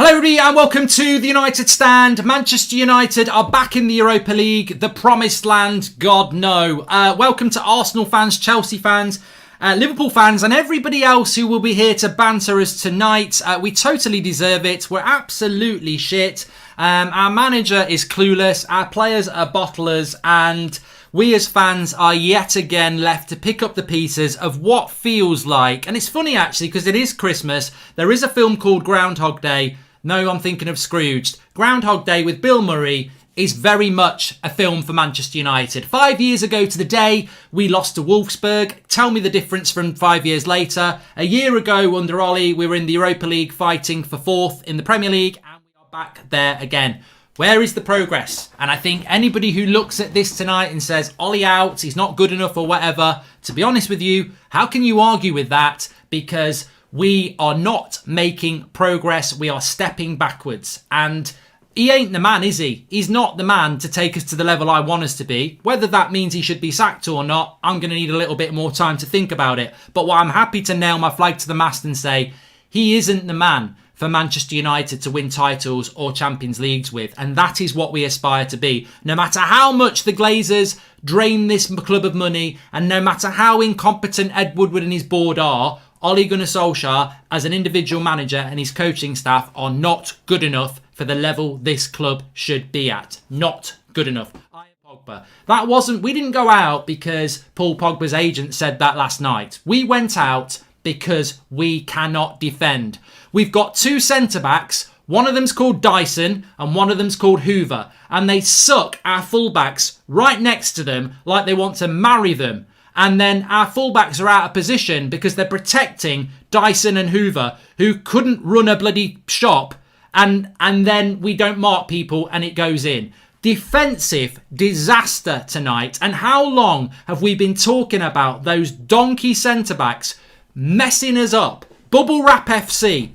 Hello everybody and welcome to the United Stand. Manchester United are back in the Europa League, the promised land, God no. Welcome to Arsenal fans, Chelsea fans, Liverpool fans and everybody else who will be here to banter us tonight. We totally deserve it. We're absolutely shit. Our manager is clueless, our players are bottlers, and we as fans are yet again left to pick up the pieces of what feels like, and it's funny actually because it is Christmas, there is a film called Groundhog Day. No, I'm thinking of Scrooged. Groundhog Day with Bill Murray is very much a film for Manchester United. 5 years ago to the day, we lost to Wolfsburg. Tell me the difference from 5 years later. A year ago under Ollie, we were in the Europa League fighting for fourth in the Premier League, and we are back there again. Where is the progress? And I think anybody who looks at this tonight and says, Ollie out, he's not good enough or whatever, to be honest with you, how can you argue with that? Because we are not making progress. We are stepping backwards. And he ain't the man, is he? He's not the man to take us to the level I want us to be. Whether that means he should be sacked or not, I'm going to need a little bit more time to think about it. But what I'm happy to nail my flag to the mast and say, he isn't the man for Manchester United to win titles or Champions Leagues with. And that is what we aspire to be. No matter how much the Glazers drain this club of money, and no matter how incompetent Ed Woodward and his board are, Ole Gunnar Solskjaer as an individual manager and his coaching staff are not good enough for the level this club should be at. Not good enough. Pogba. We didn't go out because Paul Pogba's agent said that last night. We went out because we cannot defend. We've got two centre-backs. One of them's called Dyson and one of them's called Hoover. And they suck our fullbacks right next to them like they want to marry them. And then our fullbacks are out of position because they're protecting Dyson and Hoover, who couldn't run a bloody shop. And then we don't mark people and it goes in. Defensive disaster tonight. And how long have we been talking about those donkey centre-backs messing us up? Bubble Wrap FC.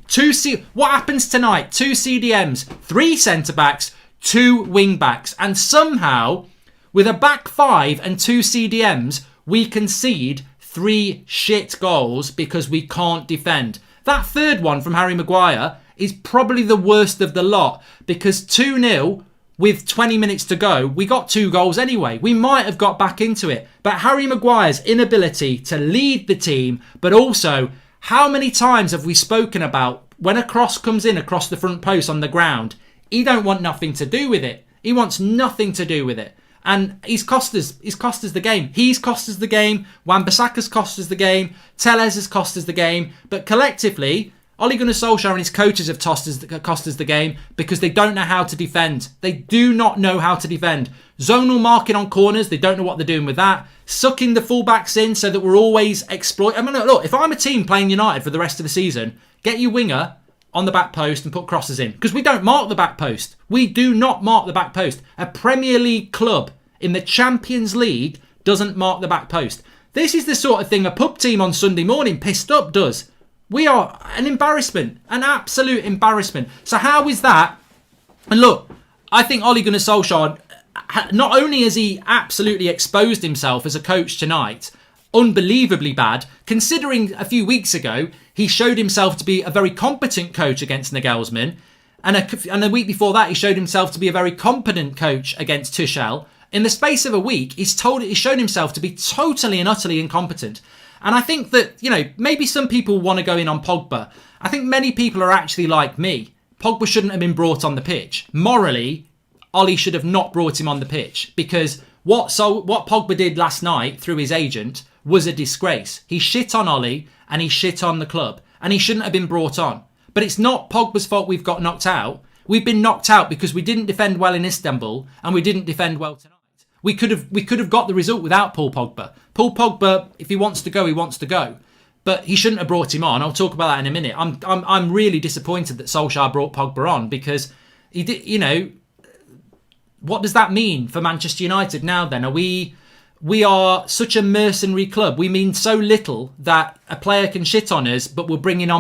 What happens tonight? 2 CDMs, 3 centre-backs, 2 wing-backs. And somehow, with a back 5 and 2 CDMs, we concede 3 shit goals because we can't defend. That third one from Harry Maguire is probably the worst of the lot because 2-0 with 20 minutes to go, we got 2 goals anyway. We might have got back into it. But Harry Maguire's inability to lead the team, but also how many times have we spoken about when a cross comes in across the front post on the ground, he don't want nothing to do with it. He wants nothing to do with it. And he's cost us the game. He's cost us the game. Wan-Bissaka's cost us the game. Tellez has cost us the game. But collectively, Ole Gunnar Solskjaer and his coaches have cost us the game because they don't know how to defend. They do not know how to defend. Zonal marking on corners, they don't know what they're doing with that. Sucking the fullbacks in so that we're always exploiting. I mean, look, if I'm a team playing United for the rest of the season, get your winger on the back post and put crosses in. Because we don't mark the back post. We do not mark the back post. A Premier League club in the Champions League doesn't mark the back post. This is the sort of thing a pub team on Sunday morning pissed up does. We are an embarrassment, an absolute embarrassment. So how is that? And look, I think Ole Gunnar Solskjaer, not only has he absolutely exposed himself as a coach tonight, unbelievably bad, considering a few weeks ago he showed himself to be a very competent coach against Nagelsmann, and a week before that he showed himself to be a very competent coach against Tuchel. In the space of a week, he's shown himself to be totally and utterly incompetent. And I think that, maybe some people want to go in on Pogba. I think many people are actually like me. Pogba shouldn't have been brought on the pitch. Morally, Ollie should have not brought him on the pitch because what Pogba did last night through his agent was a disgrace. He shit on Ollie and he shit on the club and he shouldn't have been brought on. But it's not Pogba's fault we've got knocked out. We've been knocked out because we didn't defend well in Istanbul and we didn't defend well tonight. We could have got the result without Paul Pogba. Paul Pogba, if he wants to go, he wants to go. But he shouldn't have brought him on. I'll talk about that in a minute. I'm really disappointed that Solskjaer brought Pogba on because he did. What does that mean for Manchester United now? Then we are such a mercenary club. We mean so little that a player can shit on us, but we'll bring him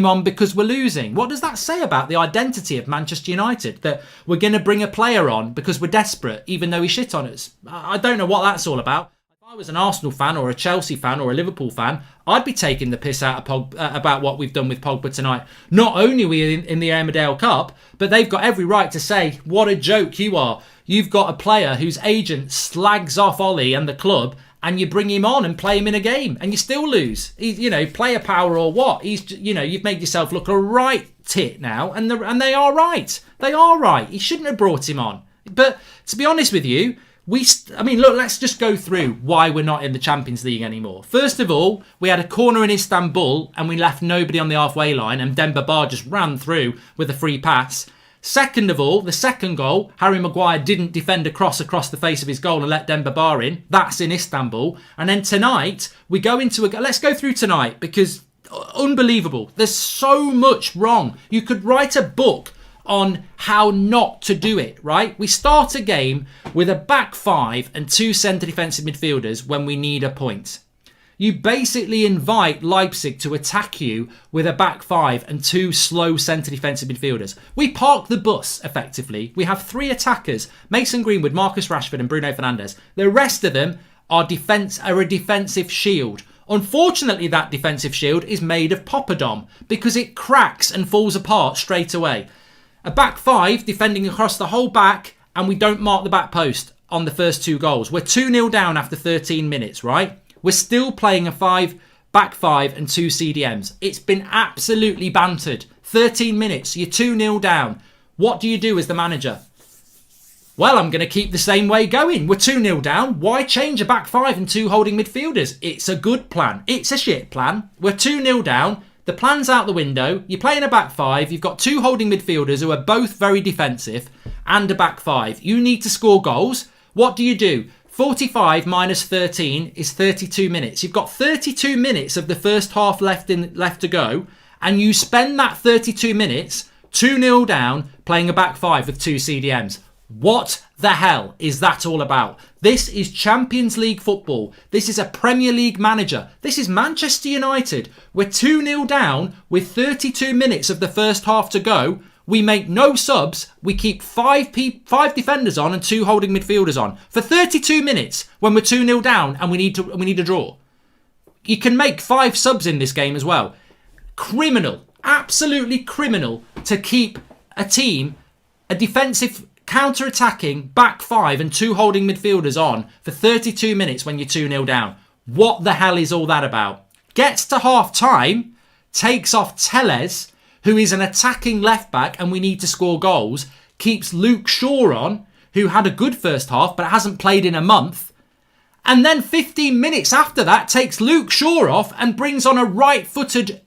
on because we're losing. What does that say about the identity of Manchester United? That we're going to bring a player on because we're desperate, even though he shit on us. I don't know what that's all about. I was an Arsenal fan or a Chelsea fan or a Liverpool fan, I'd be taking the piss out of Pogba about what we've done with Pogba tonight. Not only are we in the Armadale Cup, but they've got every right to say, what a joke you are. You've got a player whose agent slags off Ollie and the club, and you bring him on and play him in a game, and you still lose. Player power or what? You've made yourself look a right tit now, and they are right. They are right. He shouldn't have brought him on. But to be honest with you, look, let's just go through why we're not in the Champions League anymore. First of all, we had a corner in Istanbul and we left nobody on the halfway line and Demba Ba just ran through with a free pass. Second of all, the second goal, Harry Maguire didn't defend a cross across the face of his goal and let Demba Ba in. That's in Istanbul. And then tonight, we go into let's go through tonight because unbelievable. There's so much wrong. You could write a book on how not to do it, right? We start a game with a back five and two centre defensive midfielders when we need a point. You basically invite Leipzig to attack you with a back five and two slow centre defensive midfielders. We park the bus, effectively. We have three attackers, Mason Greenwood, Marcus Rashford and Bruno Fernandes. The rest of them are a defensive shield. Unfortunately, that defensive shield is made of poppadom because it cracks and falls apart straight away. A back five defending across the whole back, and we don't mark the back post on the first two goals. We're 2-0 down after 13 minutes, right? We're still playing a back five and two CDMs. It's been absolutely bantered. 13 minutes, you're 2-0 down. What do you do as the manager? Well, I'm going to keep the same way going. We're 2-0 down. Why change a back five and two holding midfielders? It's a good plan. It's a shit plan. We're 2-0 down. The plan's out the window. You're playing a back five. You've got two holding midfielders who are both very defensive and a back five. You need to score goals. What do? 45 minus 13 is 32 minutes. You've got 32 minutes of the first half left to go, and you spend that 32 minutes 2-0 down playing a back five with two CDMs. What the hell is that all about? This is Champions League football. This is a Premier League manager. This is Manchester United. We're 2-0 down with 32 minutes of the first half to go. We make no subs. We keep five defenders on and two holding midfielders on for 32 minutes when we're 2-0 down and we need a draw. You can make 5 subs in this game as well. Criminal, absolutely criminal to keep a team, a defensive counter-attacking back five and two holding midfielders on for 32 minutes when you're 2-0 down. What the hell is all that about? Gets to half-time, takes off Telles, who is an attacking left-back and we need to score goals, keeps Luke Shaw on, who had a good first half but hasn't played in a month, and then 15 minutes after that takes Luke Shaw off and brings on a right-footed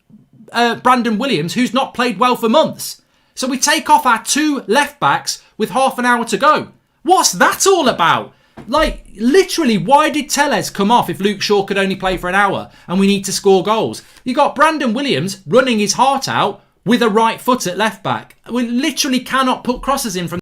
Brandon Williams who's not played well for months. So we take off our two left-backs with half an hour to go. What's that all about? Like, literally, why did Telles come off if Luke Shaw could only play for an hour and we need to score goals? You got Brandon Williams running his heart out with a right foot at left-back. We literally cannot put crosses in from